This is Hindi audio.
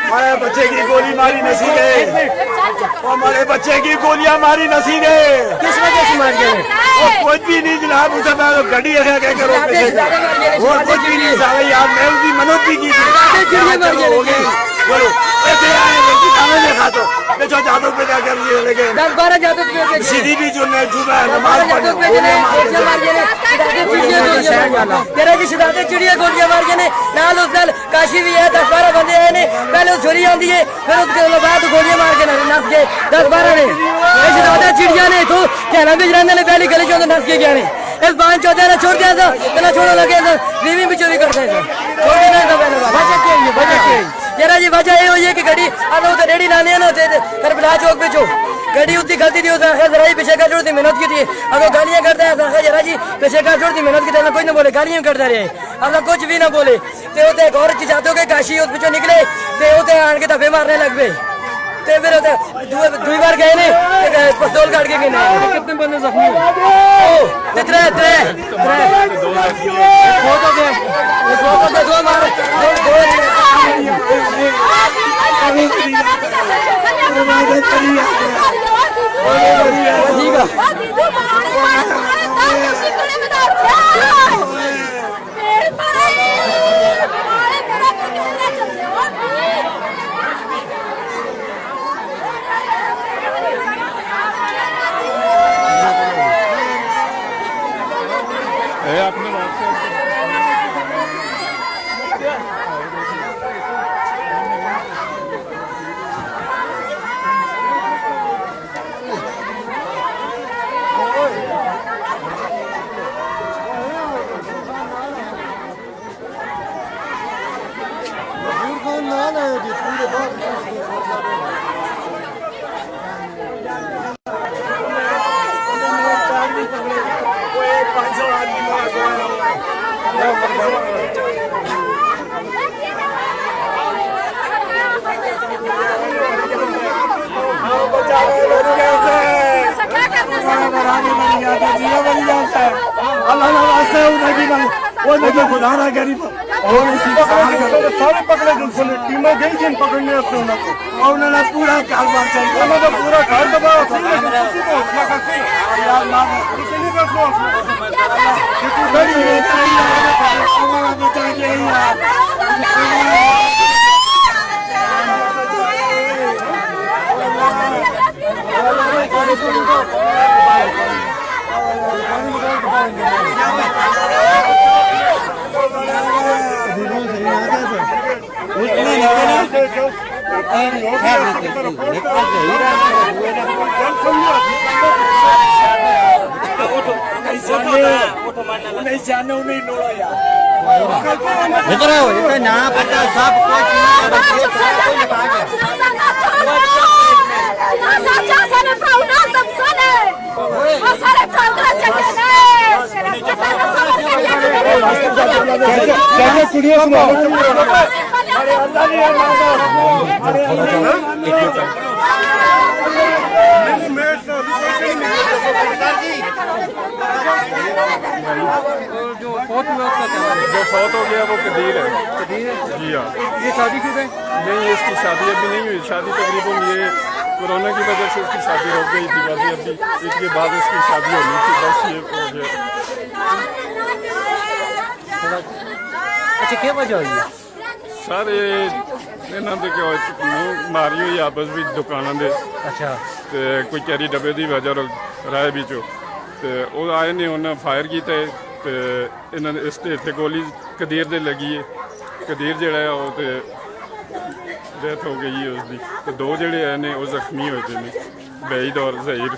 हमारे बच्चे की गोली मारी नसी गए, हमारे बच्चे की गोलियां मारी नसी गए। किस वजह से मार गए? कुछ भी नहीं जनाब, उसे मैं गड्डी रखा क्या करो, वो कुछ भी नहीं सारा यार, मैं उसकी मदद भी की थी। हो गई बोलो ऐसे देखा तो बेचो जादू पे क्या कर लिए, लेकिन 10-12 जादू पे सीधी भी जो मैं जुबा नमाज पढ़ने तेरा की सिद्धार्थ चिड़िया गोलियां मार गए ने नाल उस नाल काशी भी है 10-12 बंदे आए ने, पहले उस छोरी आंदी है फिर उसके बाद गोलियां मार के नस गए 10-12 ने। ये सिद्धार्थ चिड़िया ने तो कहना भी जराने ने पहली गली चो नस के गया ने, इस बांध चौथे ने छोड़ दिया था पहले छोड़ो लगे बीवी भी चोरी करते थे छोड़ देना था पहले वजह क्या है? वजह क्या है जरा जी? वजह ये हुई है कि गड्डी अब उधर रेडी लाने है ना करबला चौक पे जो गड्डी उतनी गलती थी उसने जरा जी पीछे का छोड़ दी मेहनत की थी, अगर गालियां करता है जरा जी पीछे का छोड़ दी मेहनत की कोई ना बोले गालियां करता रहे, अब कुछ भी ना बोले ते उते एक और जादू के काशी उस पिछो निकले ते उते आन के धब्बे मारने लग पे ते फिर दुई बार गए ने पिस्तौल काट के गए। कितने बंदे जख्मी हुए? त्रे दो मारे आपने खुदा ना गरीब सारे पकड़े टीमें गई जिन पकड़ने उन्होंने पूरा कारोबार चाहिए, पूरा घर दबाओ ना पता सब जो फौत हो गया वो कदीर है। जी हाँ। ये शादी क्यों है? नहीं, इसकी शादी अभी नहीं हुई। शादी तकरीबन ये कोरोना की वजह से इसकी शादी रुक गई थी, वैसे अभी इसके बाद इसकी शादी होनी थी, बस ये हो गया। अच्छा, क्या वजह हुई है सर? ये मारी हुई आपस में दुकानों के। अच्छा। तो कोई कैरी डब्बे की वजह राय बिचो तो आए ने उन्हें फायर किया तो इन्होंने इस इतने गोली कदीर दे लगी है। कदीर जड़ा है वो तो डेथ हो गई है उसकी, तो दो जड़े हैं वो जख्मी होते हैं, बैद और ज़हीर।